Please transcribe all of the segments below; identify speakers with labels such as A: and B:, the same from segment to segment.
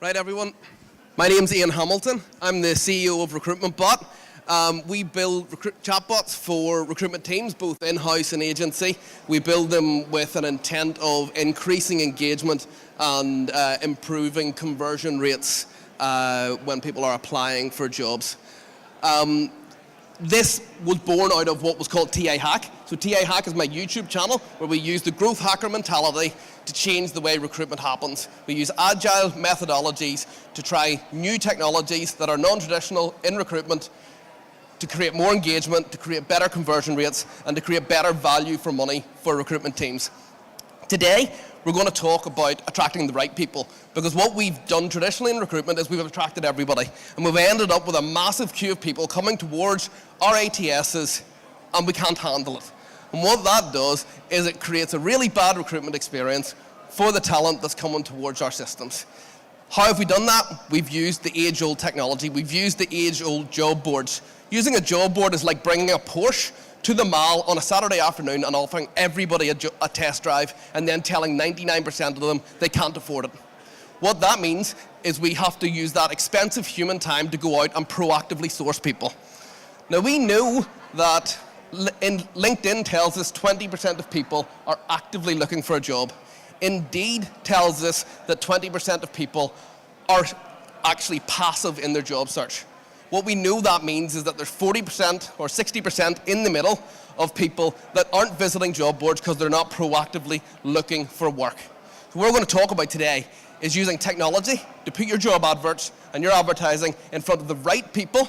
A: Right, everyone. My name's Ian Hamilton. I'm the CEO of Recruitment Bot. We build chatbots for recruitment teams, both in-house and agency. We build them with an intent of increasing engagement and improving conversion rates when people are applying for jobs. This was born out of what was called TA Hack. So TA Hack is my YouTube channel where we use the growth hacker mentality to change the way recruitment happens. We use agile methodologies to try new technologies that are non-traditional in recruitment to create more engagement, to create better conversion rates, and to create better value for money for recruitment teams. Today, we're going to talk about attracting the right people, because what we've done traditionally in recruitment is we've attracted everybody, and we've ended up with a massive queue of people coming towards our ATSs, and we can't handle it. And what that does is it creates a really bad recruitment experience for the talent that's coming towards our systems. How have we done that? We've used the age-old technology. We've used the age-old job boards. Using a job board is like bringing a Porsche to the mall on a Saturday afternoon and offering everybody a test drive and then telling 99% of them they can't afford it. What that means is we have to use that expensive human time to go out and proactively source people. Now, we know that LinkedIn tells us 20% of people are actively looking for a job. Indeed tells us that 20% of people are actually passive in their job search. What we know that means is that there's 40% or 60% in the middle of people that aren't visiting job boards because they're not proactively looking for work. So what we're going to talk about today is using technology to put your job adverts and your advertising in front of the right people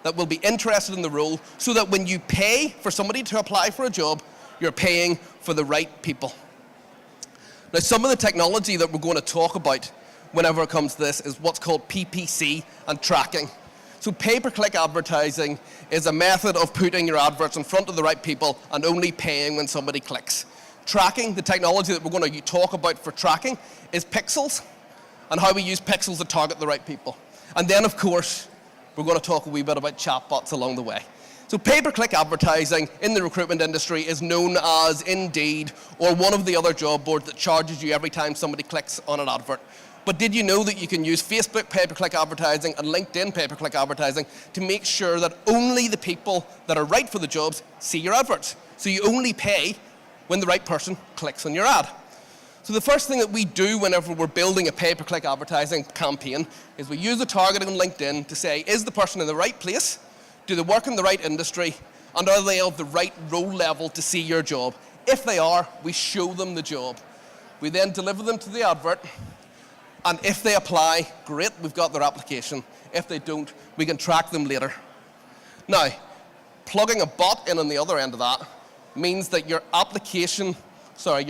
A: that will be interested in the role, so that when you pay for somebody to apply for a job, you're paying for the right people. Now, some of the technology that we're going to talk about whenever it comes to this is what's called PPC and tracking. So pay-per-click advertising is a method of putting your adverts in front of the right people and only paying when somebody clicks. Tracking, the technology that we're going to talk about for tracking, is pixels and how we use pixels to target the right people. And then, of course, we're going to talk a wee bit about chatbots along the way. So pay-per-click advertising in the recruitment industry is known as Indeed or one of the other job boards that charges you every time somebody clicks on an advert. But did you know that you can use Facebook pay-per-click advertising and LinkedIn pay-per-click advertising to make sure that only the people that are right for the jobs see your adverts? So you only pay when the right person clicks on your ad. So the first thing that we do whenever we're building a pay-per-click advertising campaign is we use the targeting on LinkedIn to say, is the person in the right place? Do they work in the right industry? And are they of the right role level to see your job? If they are, we show them the job. We then deliver them to the advert. And if they apply, great, we've got their application. If they don't, we can track them later. Now, plugging a bot in on the other end of that means that your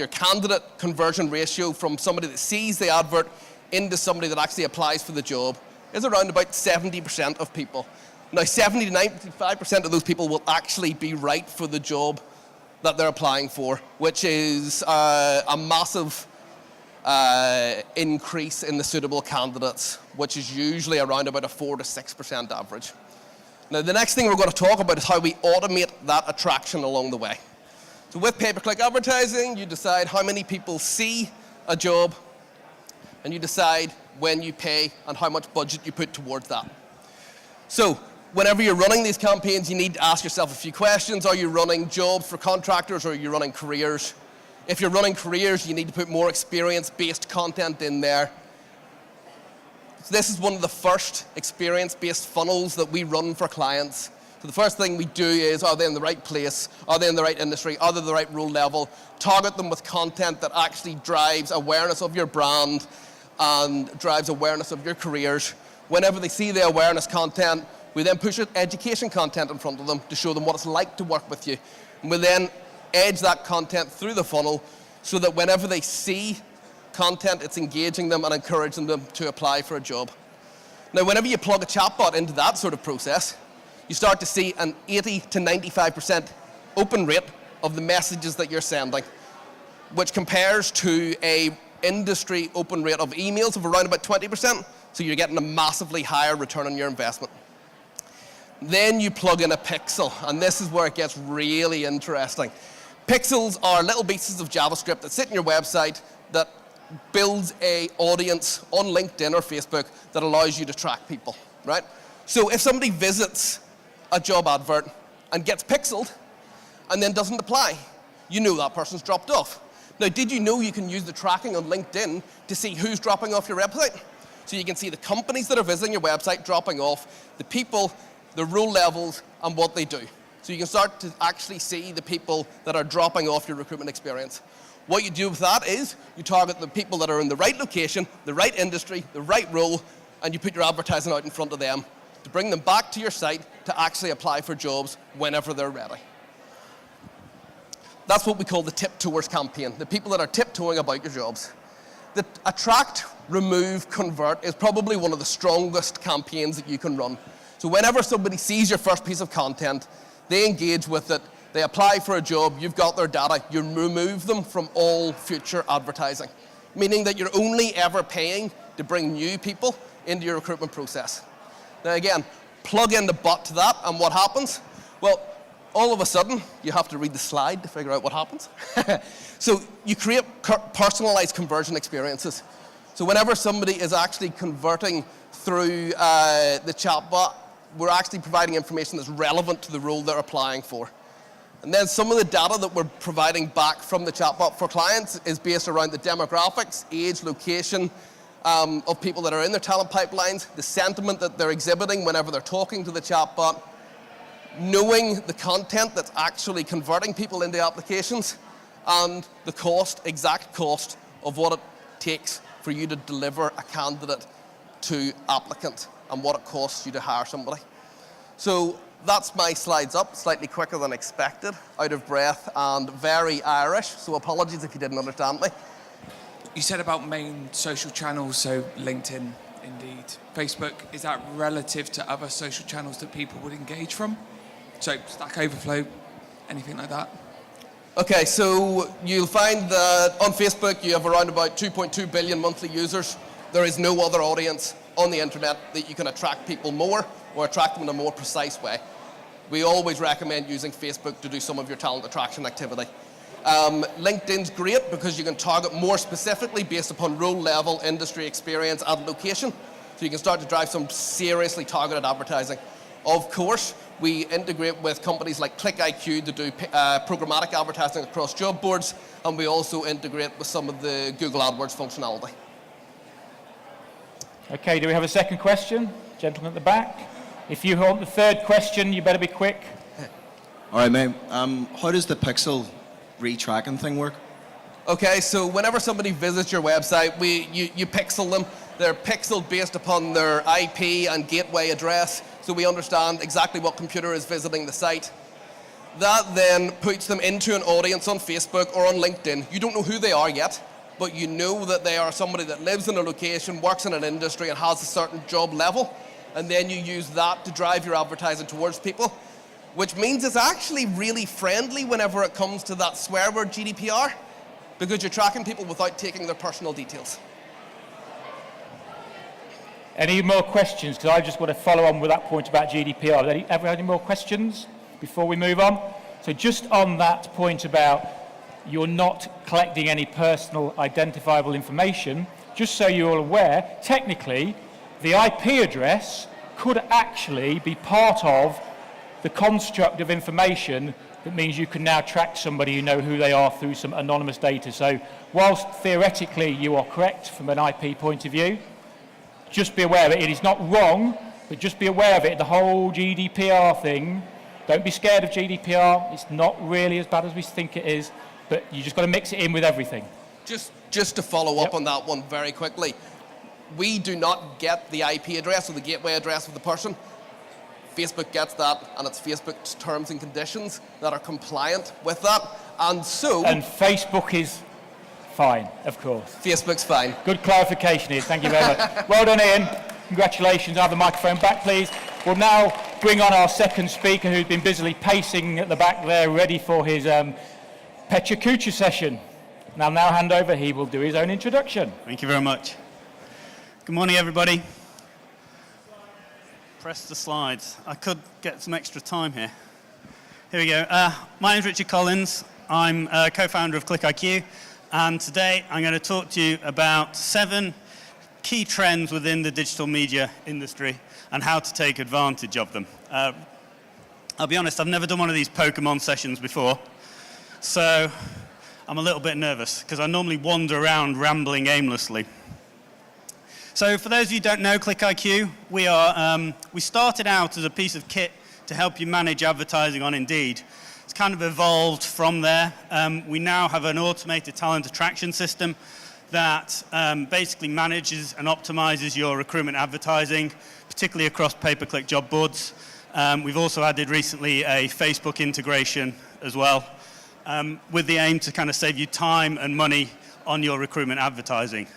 A: candidate conversion ratio from somebody that sees the advert into somebody that actually applies for the job is around about 70% of people. Now, 70 to 95% of those people will actually be right for the job that they're applying for, which is a massive increase in the suitable candidates, which is usually around about a 4 to 6% average. Now, the next thing we're going to talk about is how we automate that attraction along the way. So with pay-per-click advertising, you decide how many people see a job, and you decide when you pay and how much budget you put towards that. So whenever you're running these campaigns, you need to ask yourself a few questions. Are you running jobs for contractors, or are you running careers? If you're running careers, you need to put more experience-based content in there. So this is one of the first experience-based funnels that we run for clients. So the first thing we do is, are they in the right place? Are they in the right industry? Are they the right role level? Target them with content that actually drives awareness of your brand and drives awareness of your careers. Whenever they see the awareness content, we then push education content in front of them to show them what it's like to work with you. And we then edge that content through the funnel so that whenever they see content, it's engaging them and encouraging them to apply for a job. Now, whenever you plug a chatbot into that sort of process, you start to see an 80 to 95% open rate of the messages that you're sending, which compares to a industry open rate of emails of around about 20%, so you're getting a massively higher return on your investment. Then you plug in a pixel, and this is where it gets really interesting. Pixels are little pieces of JavaScript that sit in your website that builds a audience on LinkedIn or Facebook that allows you to track people, right? So if somebody visits a job advert and gets pixeled and then doesn't apply, you know that person's dropped off. Now, did you know you can use the tracking on LinkedIn to see who's dropping off your website? So you can see the companies that are visiting your website dropping off, the people, the role levels, and what they do. So you can start to actually see the people that are dropping off your recruitment experience. What you do with that is you target the people that are in the right location, the right industry, the right role, and you put your advertising out in front of them to bring them back to your site to actually apply for jobs whenever they're ready. That's what we call the tip-toers campaign, the people that are tiptoeing about your jobs. The attract, remove, convert is probably one of the strongest campaigns that you can run. So whenever somebody sees your first piece of content, they engage with it, they apply for a job, you've got their data, you remove them from all future advertising, meaning that you're only ever paying to bring new people into your recruitment process. Now again, plug in the bot to that, and what happens? Well, all of a sudden, you have to read the slide to figure out what happens. So you create personalized conversion experiences. So whenever somebody is actually converting through the chatbot, we're actually providing information that's relevant to the role they're applying for. And then some of the data that we're providing back from the chatbot for clients is based around the demographics, age, location of people that are in their talent pipelines, the sentiment that they're exhibiting whenever they're talking to the chatbot, knowing the content that's actually converting people into applications, and the cost, exact cost of what it takes for you to deliver a candidate to applicant and what it costs you to hire somebody. So that's my slides up, slightly quicker than expected, out of breath and very Irish, so apologies if you didn't understand me.
B: You said about main social channels, so LinkedIn, Indeed, Facebook. Is that relative to other social channels that people would engage from? So Stack Overflow, anything like that?
A: Okay, so you'll find that on Facebook you have around about 2.2 billion monthly users. There is no other audience on the internet that you can attract people more or attract them in a more precise way. We always recommend using Facebook to do some of your talent attraction activity. LinkedIn's great because you can target more specifically based upon role level, industry experience, and location. So you can start to drive some seriously targeted advertising. Of course, we integrate with companies like ClickIQ to do programmatic advertising across job boards, and we also integrate with some of the Google AdWords functionality.
C: Okay, do we have a second question? Gentleman at the back. If you want the third question, you better be quick.
D: All right, mate. How does the pixel retracking thing work?
A: Okay, so whenever somebody visits your website, you pixel them. They're pixeled based upon their IP and gateway address, so we understand exactly what computer is visiting the site. That then puts them into an audience on Facebook or on LinkedIn. You don't know who they are yet, but you know that they are somebody that lives in a location, works in an industry, and has a certain job level, and then you use that to drive your advertising towards people, which means it's actually really friendly whenever it comes to that swear word GDPR, because you're tracking people without taking their personal details.
C: Any more questions? Because I just want to follow on with that point about GDPR. Ever had any more questions before we move on? So just on that point about you're not collecting any personal identifiable information, just so you're aware, technically, the IP address could actually be part of the construct of information that means you can now track somebody, you know who they are through some anonymous data. So whilst theoretically you are correct from an IP point of view, just be aware of it. It is not wrong, but just be aware of it. The whole GDPR thing, don't be scared of GDPR. It's not really as bad as we think it is, but you just got to mix it in with everything.
A: Just to follow up on that one very quickly, we do not get the IP address or the gateway address of the person. Facebook gets that, and it's Facebook's terms and conditions that are compliant with that. And
C: Facebook is fine, of course.
A: Facebook's fine.
C: Good clarification, Ian. Thank you very much. Well done, Ian. Congratulations. I'll have the microphone back, please. We'll now bring on our second speaker, who's been busily pacing at the back there, ready for his Pecha Kucha session. And I'll now hand over. He will do his own introduction.
E: Thank you very much. Good morning, everybody. Press the slides. I could get some extra time here. Here we go. My name's Richard Collins. I'm co-founder of ClickIQ. and today I'm going to talk to you about 7 key trends within the digital media industry and how to take advantage of them. I'll be honest, I've never done one of these Pokemon sessions before, so I'm a little bit nervous because I normally wander around rambling aimlessly. So for those of you who don't know ClickIQ, we started out as a piece of kit to help you manage advertising on Indeed. It's kind of evolved from there. We now have an automated talent attraction system that basically manages and optimizes your recruitment advertising, particularly across pay-per-click job boards. We've also added recently a Facebook integration as well, with the aim to kind of save you time and money on your recruitment advertising.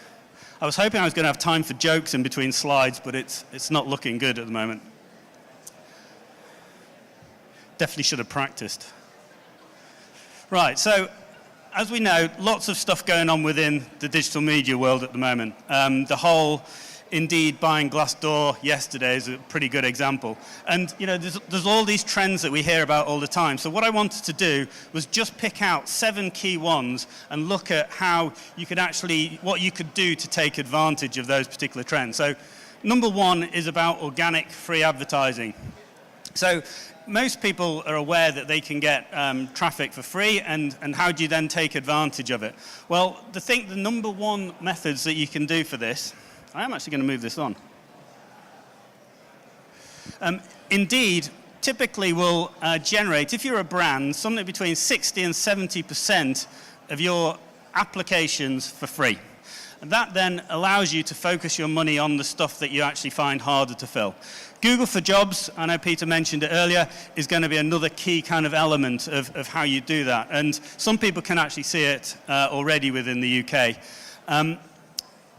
E: I was hoping I was going to have time for jokes in between slides, but it's not looking good at the moment. Definitely should have practiced. Right, so as we know, lots of stuff going on within the digital media world at the moment. The whole Indeed buying Glassdoor yesterday is a pretty good example. And you know, there's all these trends that we hear about all the time. So what I wanted to do was just pick out 7 key ones and look at how you could actually, what you could do to take advantage of those particular trends. So number 1 is about organic free advertising. So most people are aware that they can get traffic for free, and how do you then take advantage of it? Well, the number 1 methods that you can do for this, I am actually going to move this on. Indeed, typically will generate, if you're a brand, something between 60 and 70% of your applications for free. And that then allows you to focus your money on the stuff that you actually find harder to fill. Google for Jobs, I know Peter mentioned it earlier, is going to be another key kind of element of how you do that. And some people can actually see it already within the UK.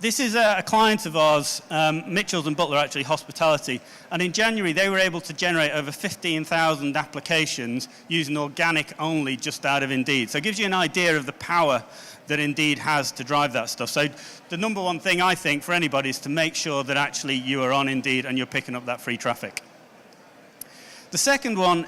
E: This is a client of ours, Mitchells & Butler, actually, hospitality. And in January, they were able to generate over 15,000 applications using organic only just out of Indeed. So it gives you an idea of the power that Indeed has to drive that stuff. So the number 1 thing, I think, for anybody is to make sure that actually you are on Indeed and you're picking up that free traffic. The second one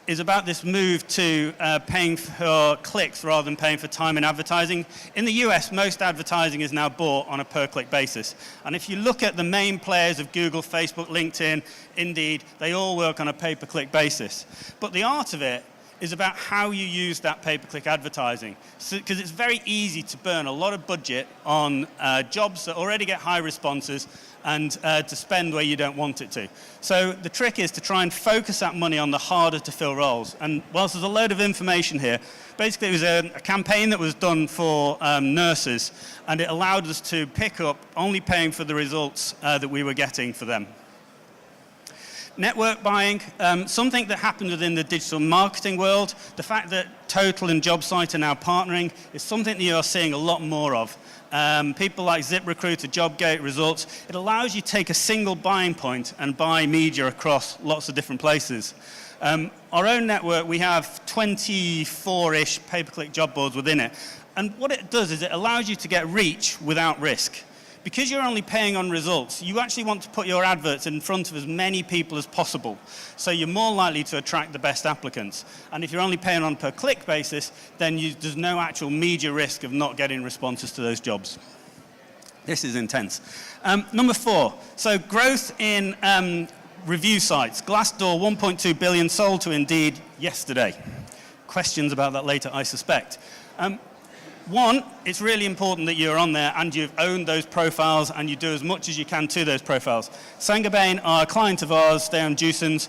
E: is about this move to paying for clicks rather than paying for time in advertising. In the US, most advertising is now bought on a per-click basis. And if you look at the main players of Google, Facebook, LinkedIn, Indeed, they all work on a pay-per-click basis. But the art of it is about how you use that pay-per-click advertising. Because it's very easy to burn a lot of budget on jobs that already get high responses and to spend where you don't want it to. So the trick is to try and focus that money on the harder to fill roles. And whilst there's a load of information here, basically it was a campaign that was done for nurses, and it allowed us to pick up only paying for the results that we were getting for them. Network buying, something that happens within the digital marketing world. The fact that Total and JobSite are now partnering is something that you're seeing a lot more of. People like ZipRecruiter, JobGate, Results, it allows you to take a single buying point and buy media across lots of different places. Our own network, we have 24-ish pay-per-click job boards within it. And what it does is it allows you to get reach without risk. Because you're only paying on results, you actually want to put your adverts in front of as many people as possible. So you're more likely to attract the best applicants. And if you're only paying on per click basis, then there's no actual media risk of not getting responses to those jobs. This is intense. Number 4, so growth in review sites. Glassdoor, 1.2 billion sold to Indeed yesterday. Questions about that later, I suspect. 1, it's really important that you're on there and you've owned those profiles and you do as much as you can to those profiles. Saint-Gobain are a client of ours, they own Jewson's.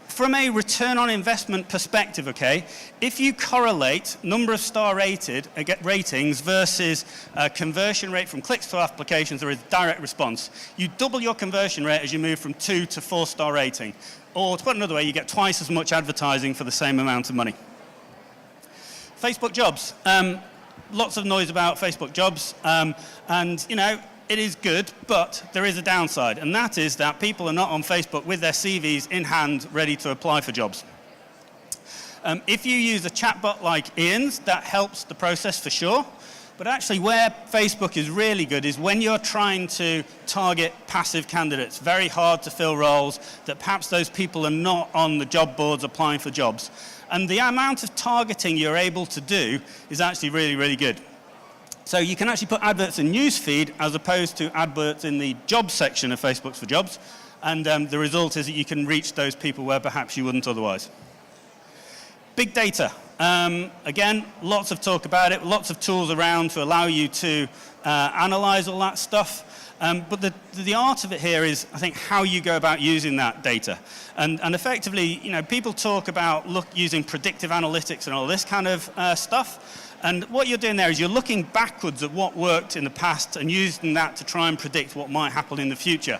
E: From a return on investment perspective, okay, if you correlate number of star ratings versus conversion rate from clicks to applications or a direct response, you double your conversion rate as you move from 2 to 4-star rating. Or to put it another way, you get twice as much advertising for the same amount of money. Facebook jobs. Lots of noise about Facebook jobs, and you know, it is good, but there is a downside, and that is that people are not on Facebook with their CVs in hand ready to apply for jobs. If you use a chatbot like Ian's, that helps the process for sure, but actually where Facebook is really good is when you're trying to target passive candidates, very hard to fill roles that perhaps those people are not on the job boards applying for jobs. And the amount of targeting you're able to do is actually really, really good. So you can actually put adverts in newsfeed as opposed to adverts in the jobs section of Facebook for Jobs. And the result is that you can reach those people where perhaps you wouldn't otherwise. Big data. Again, lots of talk about it, lots of tools around to allow you to analyze all that stuff. But the art of it here is, I think, how you go about using that data. And effectively, people talk about using predictive analytics and all this kind of stuff. And what you're doing there is you're looking backwards at what worked in the past and using that to try and predict what might happen in the future.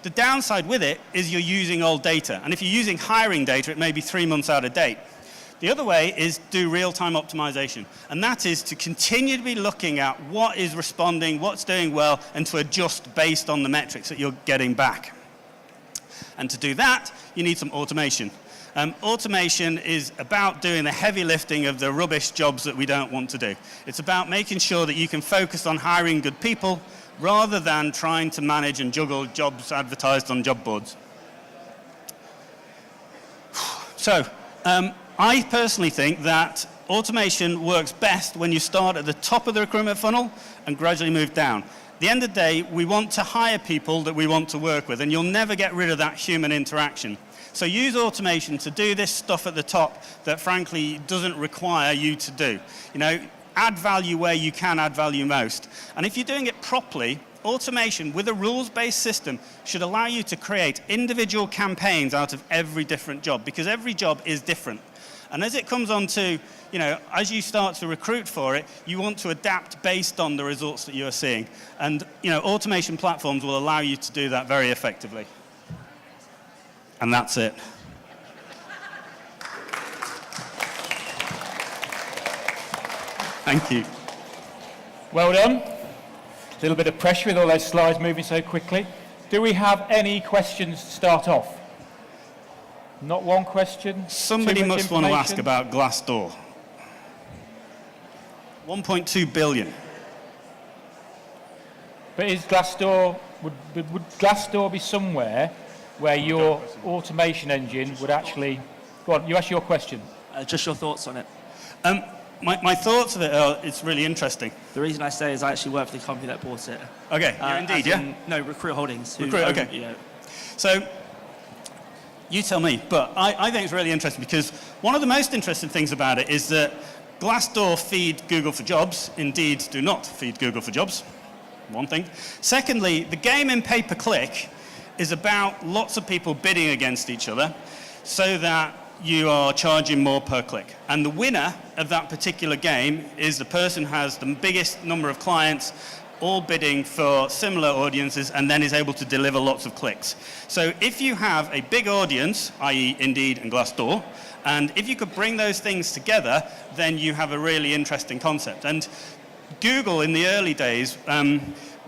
E: The downside with it is you're using old data. And if you're using hiring data, it may be 3 months out of date. The other way is do real-time optimization. And that is to continue to be looking at what is responding, what's doing well, and to adjust based on the metrics that you're getting back. And to do that, you need some automation. Automation is about doing the heavy lifting of the rubbish jobs that we don't want to do. It's about making sure that you can focus on hiring good people rather than trying to manage and juggle jobs advertised on job boards. So, I personally think that automation works best when you start at the top of the recruitment funnel and gradually move down. At the end of the day, we want to hire people that we want to work with, and you'll never get rid of that human interaction. So use automation to do this stuff at the top that, frankly, doesn't require you to do. Add value where you can add value most. And if you're doing it properly, automation with a rules-based system should allow you to create individual campaigns out of every different job, because every job is different. And as it comes on to, as you start to recruit for it, you want to adapt based on the results that you're seeing. And, automation platforms will allow you to do that very effectively. And that's it. Thank you.
C: Well done. A little bit of pressure with all those slides moving so quickly. Do we have any questions to start off? Not one question?
E: Somebody must want to ask about Glassdoor. 1.2 billion.
C: But is Glassdoor, would Glassdoor be somewhere where your automation engine would actually... Go on, you ask your question.
F: Just your thoughts on it.
E: My thoughts of it are, it's really interesting.
F: The reason I say is I actually work for the company that bought it.
E: Okay, indeed, yeah?
F: No, Recruit Holdings.
E: Recruit, okay. So, you tell me, but I think it's really interesting because one of the most interesting things about it is that Glassdoor feed Google for Jobs, Indeed do not feed Google for Jobs, one thing. Secondly, the game in pay-per-click is about lots of people bidding against each other so that you are charging more per click. And the winner of that particular game is the person who has the biggest number of clients all bidding for similar audiences and then is able to deliver lots of clicks. So if you have a big audience, i.e. Indeed and Glassdoor, and if you could bring those things together, then you have a really interesting concept. And Google in the early days,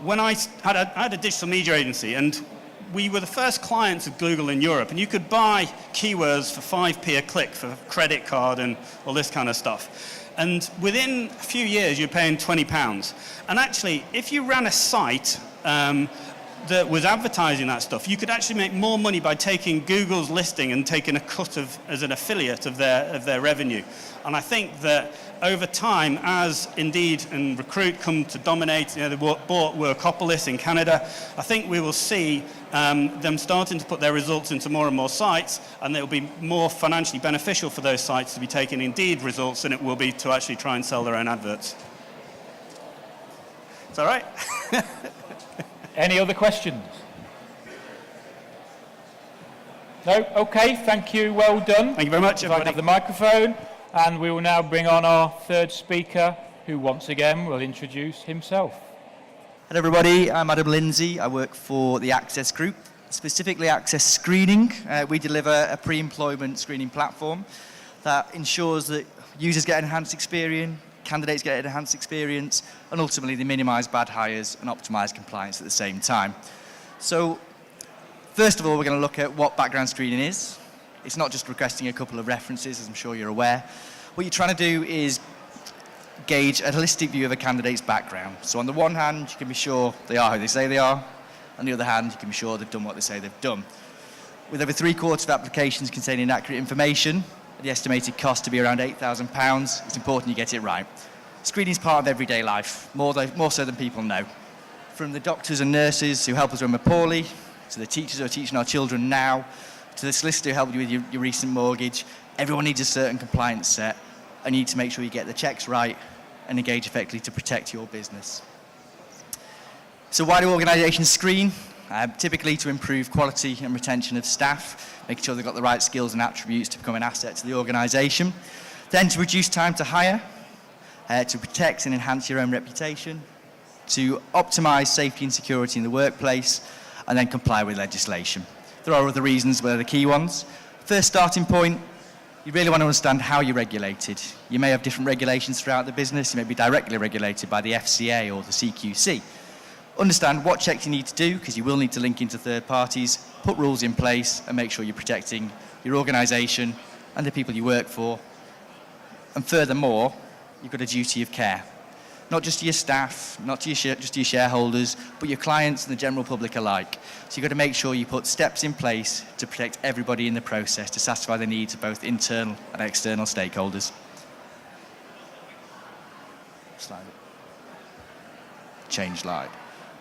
E: when I had a digital media agency, and we were the first clients of Google in Europe, and you could buy keywords for 5p a click for credit card and all this kind of stuff. And within a few years, you're paying £20. And actually, if you ran a site that was advertising that stuff, you could actually make more money by taking Google's listing and taking a cut of, as an affiliate of their revenue. And I think that over time, as Indeed and Recruit come to dominate, they bought Workopolis in Canada, I think we will see them starting to put their results into more and more sites, and it will be more financially beneficial for those sites to be taking Indeed results than it will be to actually try and sell their own adverts. Is that right?
C: Any other questions? No? Okay, thank you, well done.
E: Thank you very much,
C: If I can have the microphone, and we will now bring on our third speaker, who once again will introduce himself.
G: Hello everybody, I'm Adam Lindsay. I work for the Access Group, specifically Access Screening. We deliver a pre-employment screening platform that ensures that users get enhanced experience, candidates get an enhanced experience, and ultimately they minimize bad hires and optimize compliance at the same time. So, first of all, we're going to look at what background screening is. It's not just requesting a couple of references, as I'm sure you're aware. What you're trying to do is gauge a holistic view of a candidate's background. So on the one hand, you can be sure they are who they say they are. On the other hand, you can be sure they've done what they say they've done. With over 3/4 of applications containing accurate information, the estimated cost to be around £8,000. It's important you get it right. Screening is part of everyday life, more so than people know. From the doctors and nurses who help us when we're poorly, to the teachers who are teaching our children now, to the solicitor who helped you with your recent mortgage, everyone needs a certain compliance set, and you need to make sure you get the checks right and engage effectively to protect your business. So why do organisations screen? Typically to improve quality and retention of staff, making sure they've got the right skills and attributes to become an asset to the organisation. Then to reduce time to hire, to protect and enhance your own reputation, to optimise safety and security in the workplace, and then comply with legislation. There are other reasons, but they're the key ones. First starting point, you really want to understand how you're regulated. You may have different regulations throughout the business. You may be directly regulated by the FCA or the CQC. Understand what checks you need to do, because you will need to link into third parties, put rules in place, and make sure you're protecting your organisation and the people you work for. And furthermore, you've got a duty of care. Not just to your staff, not to just to your shareholders, but your clients and the general public alike. So you've got to make sure you put steps in place to protect everybody in the process, to satisfy the needs of both internal and external stakeholders. Slide. Change slide.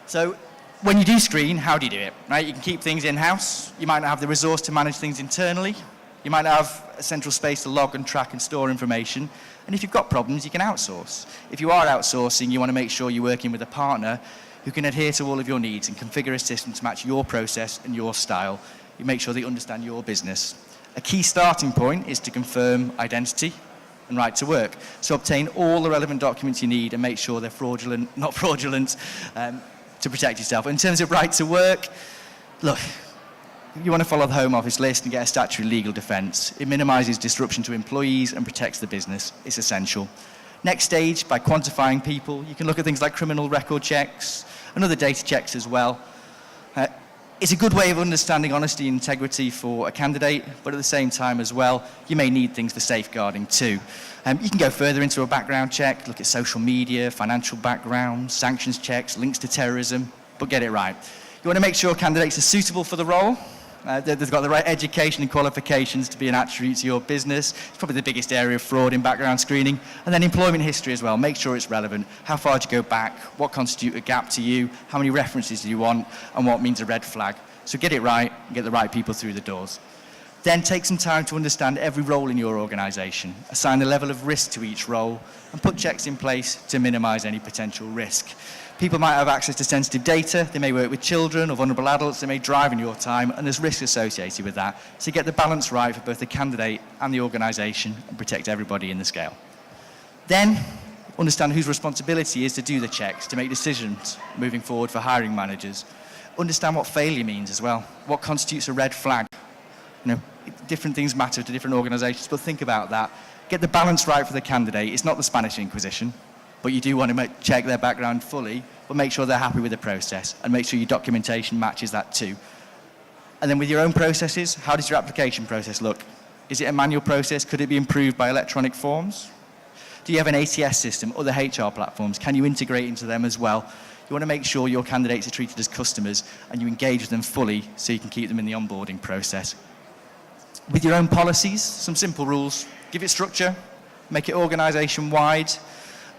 G: So when you do screen, how do you do it? Right? You can keep things in-house. You might not have the resource to manage things internally. You might not have a central space to log and track and store information. And if you've got problems, you can outsource. If you are outsourcing, you want to make sure you're working with a partner who can adhere to all of your needs and configure a system to match your process and your style. You make sure they understand your business. A key starting point is to confirm identity and right to work. So obtain all the relevant documents you need and make sure they're not fraudulent, to protect yourself. In terms of right to work, look, you want to follow the Home Office list and get a statutory legal defence. It minimises disruption to employees and protects the business. It's essential. Next stage, by quantifying people, you can look at things like criminal record checks and other data checks as well. It's a good way of understanding honesty and integrity for a candidate, but at the same time as well, you may need things for safeguarding too. You can go further into a background check, look at social media, financial background, sanctions checks, links to terrorism, but get it right. You want to make sure candidates are suitable for the role. They've got the right education and qualifications to be an attribute to your business. It's probably the biggest area of fraud in background screening. And then employment history as well. Make sure it's relevant. How far do you go back? What constitutes a gap to you? How many references do you want? And what means a red flag? So get it right and get the right people through the doors. Then take some time to understand every role in your organisation. Assign a level of risk to each role and put checks in place to minimise any potential risk. People might have access to sensitive data, they may work with children or vulnerable adults, they may drive in your time, and there's risk associated with that. So get the balance right for both the candidate and the organisation and protect everybody in the scale. Then, understand whose responsibility is to do the checks, to make decisions moving forward for hiring managers. Understand what failure means as well. What constitutes a red flag? You know, different things matter to different organisations, but think about that. Get the balance right for the candidate. It's not the Spanish Inquisition, but you do want to check their background fully, but make sure they're happy with the process and make sure your documentation matches that too. And then with your own processes, how does your application process look? Is it a manual process? Could it be improved by electronic forms? Do you have an ATS system, other HR platforms? Can you integrate into them as well? You want to make sure your candidates are treated as customers and you engage with them fully so you can keep them in the onboarding process. With your own policies, some simple rules. Give it structure, make it organisation-wide,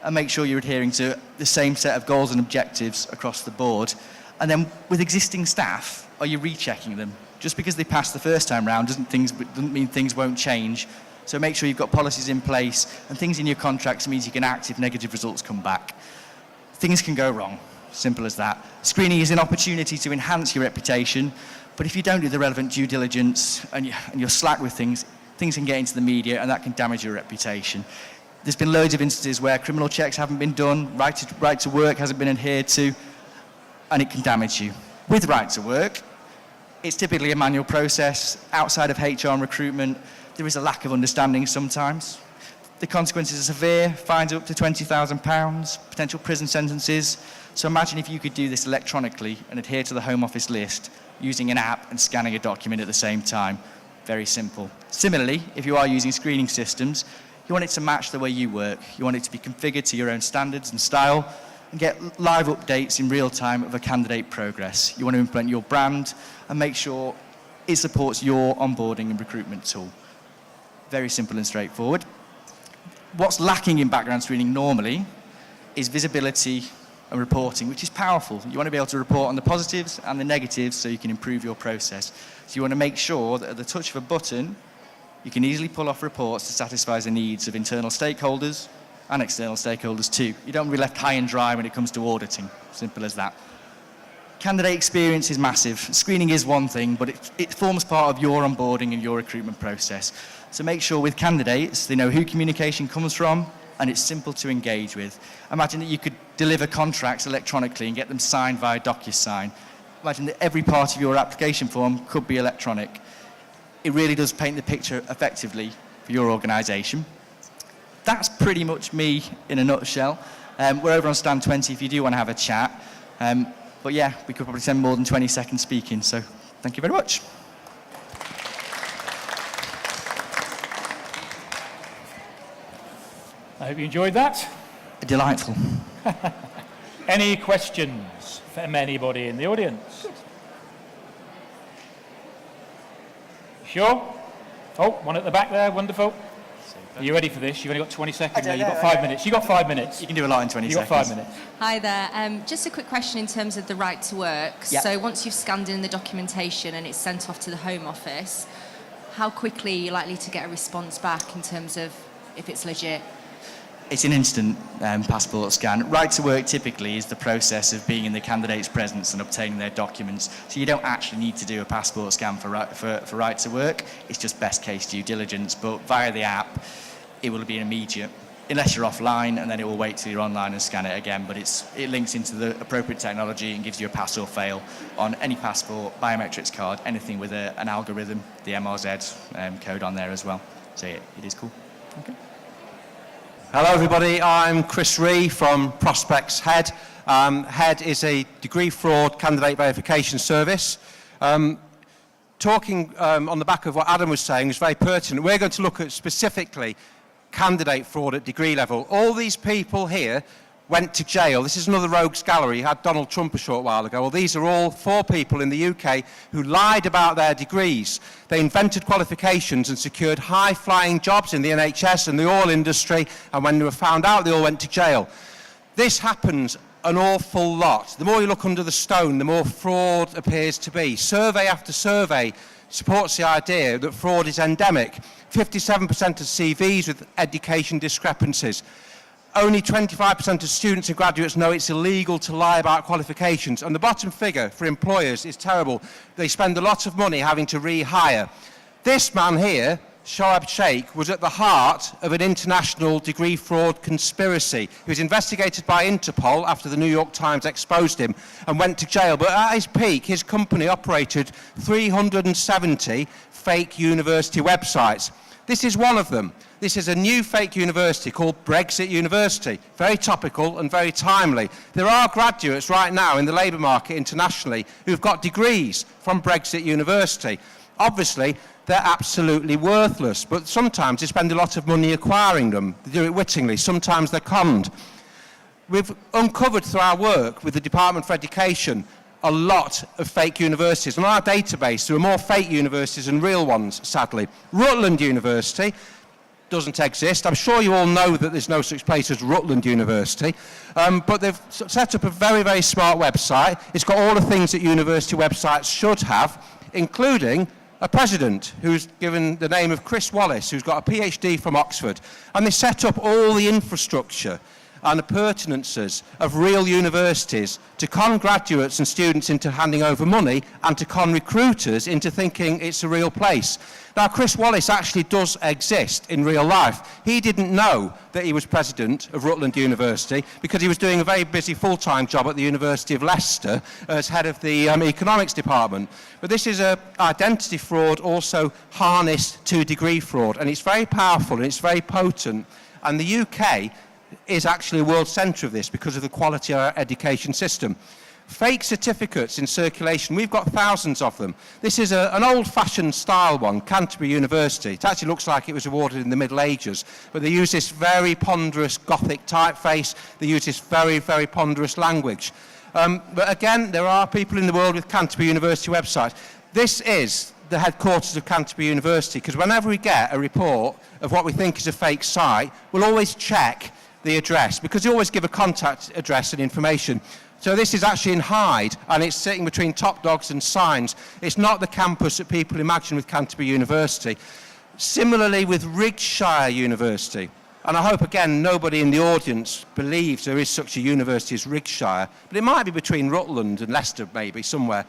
G: and make sure you're adhering to the same set of goals and objectives across the board. And then with existing staff, are you rechecking them? Just because they passed the first time round doesn't mean things won't change. So make sure you've got policies in place and things in your contracts means you can act if negative results come back. Things can go wrong, simple as that. Screening is an opportunity to enhance your reputation, but if you don't do the relevant due diligence and you're slack with things, things can get into the media and that can damage your reputation. There's been loads of instances where criminal checks haven't been done, right to work hasn't been adhered to, and it can damage you. With right to work, it's typically a manual process. Outside of HR and recruitment, there is a lack of understanding sometimes. The consequences are severe, fines up to £20,000, potential prison sentences. So imagine if you could do this electronically and adhere to the Home Office list using an app and scanning a document at the same time. Very simple. Similarly, if you are using screening systems, you want it to match the way you work. You want it to be configured to your own standards and style and get live updates in real time of a candidate progress. You want to implement your brand and make sure it supports your onboarding and recruitment tool. Very simple and straightforward. What's lacking in background screening normally is visibility and reporting, which is powerful. You want to be able to report on the positives and the negatives so you can improve your process. So you want to make sure that at the touch of a button, you can easily pull off reports to satisfy the needs of internal stakeholders and external stakeholders too. You don't want to be left high and dry when it comes to auditing. Simple as that. Candidate experience is massive. Screening is one thing, but it forms part of your onboarding and your recruitment process. So make sure with candidates, they know who communication comes from, and it's simple to engage with. Imagine that you could deliver contracts electronically and get them signed via DocuSign. Imagine that every part of your application form could be electronic. It really does paint the picture effectively for your organisation. That's pretty much me in a nutshell. We're over on stand 20 if you do want to have a chat. But yeah, we could probably spend more than 20 seconds speaking, so thank you very much.
C: I hope you enjoyed that.
G: Delightful.
C: Any questions from anybody in the audience? Sure? Oh, one at the back there, wonderful. Are you ready for this? You've only got 20 seconds. You've got 5 minutes. You've got 5 minutes.
G: You can do a lot in 20
C: You've got
G: seconds.
C: 5 minutes.
H: Hi there. Just a quick question in terms of the right to work.
G: Yeah.
H: So once you've scanned in the documentation and it's sent off to the Home Office, how quickly are you likely to get a response back in terms of if it's legit?
G: It's an instant passport scan. Right to work typically is the process of being in the candidate's presence and obtaining their documents. So you don't actually need to do a passport scan for right to work. It's just best case due diligence. But via the app, it will be immediate, unless you're offline, and then it will wait till you're online and scan it again. But it links into the appropriate technology and gives you a pass or fail on any passport, biometrics card, anything with an algorithm, the MRZ code on there as well. So yeah, it is cool. Okay.
I: Hello everybody, I'm Chris Ree from Prospects Head. Head is a degree fraud candidate verification service. Talking on the back of what Adam was saying is very pertinent. We're going to look at specifically candidate fraud at degree level. All these people here went to jail. This is another rogues gallery. You had Donald Trump a short while ago. Well, these are all 4 people in the UK who lied about their degrees. They invented qualifications and secured high-flying jobs in the NHS and the oil industry, and when they were found out, they all went to jail. This happens an awful lot. The more you look under the stone, the more fraud appears to be. Survey after survey supports the idea that fraud is endemic. 57% of CVs with education discrepancies. Only 25% of students and graduates know it's illegal to lie about qualifications. And the bottom figure for employers is terrible. They spend a lot of money having to rehire. This man here, Shoaib Sheikh, was at the heart of an international degree fraud conspiracy. He was investigated by Interpol after the New York Times exposed him and went to jail. But at his peak, his company operated 370 fake university websites. This is one of them. This is a new fake university called Brexit University. Very topical and very timely. There are graduates right now in the labour market internationally who've got degrees from Brexit University. Obviously, they're absolutely worthless, but sometimes they spend a lot of money acquiring them. They do it wittingly. Sometimes they're conned. We've uncovered through our work with the Department for Education a lot of fake universities. On our database, there are more fake universities than real ones, sadly. Rutland University doesn't exist. I'm sure you all know that there's no such place as Rutland University, but they've set up a very, very smart website. It's got all the things that university websites should have, including a president who's given the name of Chris Wallace, who's got a PhD from Oxford. And they set up all the infrastructure and appurtenances of real universities to con graduates and students into handing over money and to con recruiters into thinking it's a real place. Now, Chris Wallace actually does exist in real life. He didn't know that he was president of Rutland University because he was doing a very busy full-time job at the University of Leicester as head of the economics department. But this is an identity fraud also harnessed to degree fraud, and it's very powerful and it's very potent. And the UK is actually a world centre of this because of the quality of our education system. Fake certificates in circulation, we've got thousands of them. This is an old-fashioned style one, Canterbury University. It actually looks like it was awarded in the Middle Ages, but they use this very ponderous Gothic typeface, they use this very, very ponderous language. But again, there are people in the world with Canterbury University websites. This is the headquarters of Canterbury University, because whenever we get a report of what we think is a fake site, we'll always check the address, because they always give a contact address and information. So this is actually in Hyde, and it's sitting between Top Dogs and Signs. It's not the campus that people imagine with Canterbury University. Similarly with Riggshire University. And I hope, again, nobody in the audience believes there is such a university as Riggshire, but it might be between Rutland and Leicester, maybe, somewhere.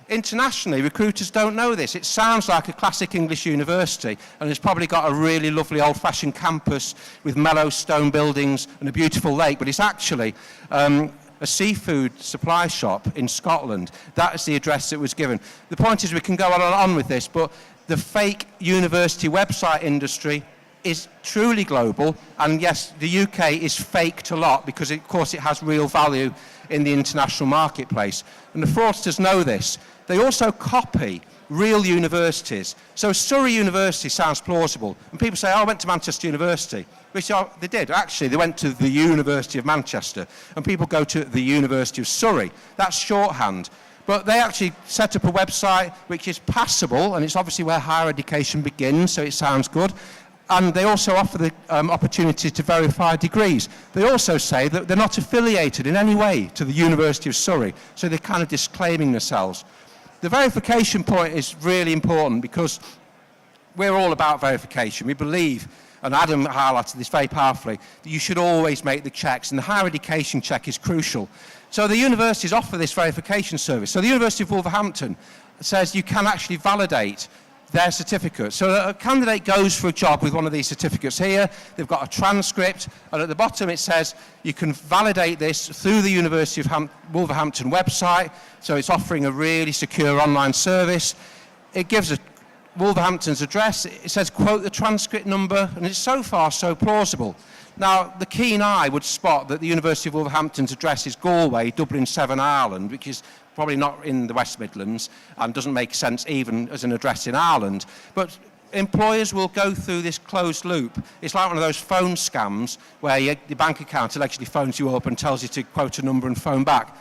I: Internationally, recruiters don't know this. It sounds like a classic English university, and it's probably got a really lovely old-fashioned campus with mellow stone buildings and a beautiful lake, but it's actually a seafood supply shop in Scotland. That is the address that was given. The point is, we can go on and on with this, but the fake university website industry is truly global, and yes, the UK is faked a lot because, of course, it has real value in the international marketplace. And the fraudsters know this. They also copy real universities. So Surrey University sounds plausible, and people say, oh, I went to Manchester University, which they did. Actually, they went to the University of Manchester, and people go to the University of Surrey. That's shorthand. But they actually set up a website which is passable, and it's obviously where higher education begins, so it sounds good. And they also offer the opportunity to verify degrees. They also say that they're not affiliated in any way to the University of Surrey, so they're kind of disclaiming themselves. The verification point is really important because we're all about verification. We believe, and Adam highlighted this very powerfully, that you should always make the checks, and the higher education check is crucial. So the universities offer this verification service. So the University of Wolverhampton says you can actually validate their certificate. So a candidate goes for a job with one of these certificates here, they've got a transcript, and at the bottom it says you can validate this through the University of Wolverhampton website, so it's offering a really secure online service. It gives Wolverhampton's address, it says quote the transcript number, and it's so far so plausible. Now, the keen eye would spot that the University of Wolverhampton's address is Galway, Dublin 7, Ireland, which is probably not in the West Midlands and doesn't make sense even as an address in Ireland. But employers will go through this closed loop. It's like one of those phone scams where your bank account actually phones you up and tells you to quote a number and phone back.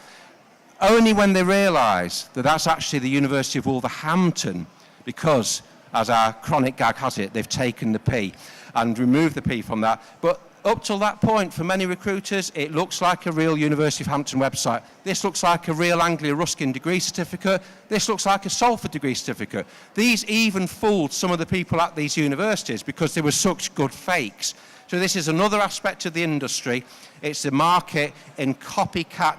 I: Only when they realise that that's actually the University of Wolverhampton, because, as our chronic gag has it, they've taken the P and removed the P from that. But up till that point, for many recruiters, it looks like a real University of Hampton website. This looks like a real Anglia Ruskin degree certificate. This looks like a Salford degree certificate. These even fooled some of the people at these universities because they were such good fakes. So this is another aspect of the industry. It's the market in copycat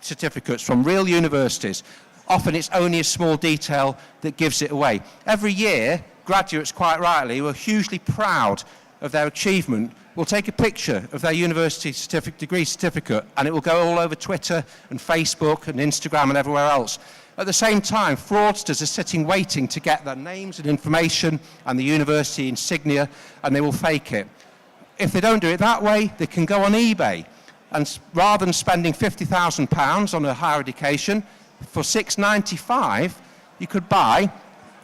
I: certificates from real universities. Often it's only a small detail that gives it away. Every year, graduates, quite rightly, who are hugely proud of their achievement will take a picture of their university degree certificate, and it will go all over Twitter and Facebook and Instagram and everywhere else. At the same time, fraudsters are sitting waiting to get their names and information and the university insignia, and they will fake it. If they don't do it that way, they can go on eBay, and rather than spending £50,000 on a higher education, for $695 you could buy,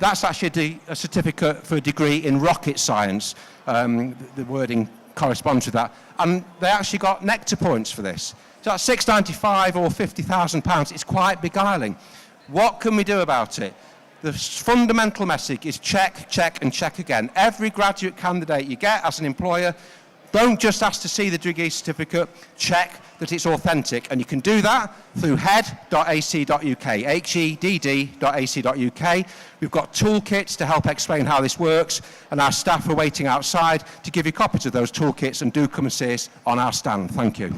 I: that's actually a certificate for a degree in rocket science. The wording corresponds with that. And they actually got nectar points for this. So that's $695 or £50,000. It's quite beguiling. What can we do about it? The fundamental message is check, check, and check again. Every graduate candidate you get as an employer, don't just ask to see the degree certificate, check that it's authentic. And you can do that through head.ac.uk, hedd.ac.uk. We've got toolkits to help explain how this works, and our staff are waiting outside to give you copies of those toolkits, and do come and see us on our stand. Thank you.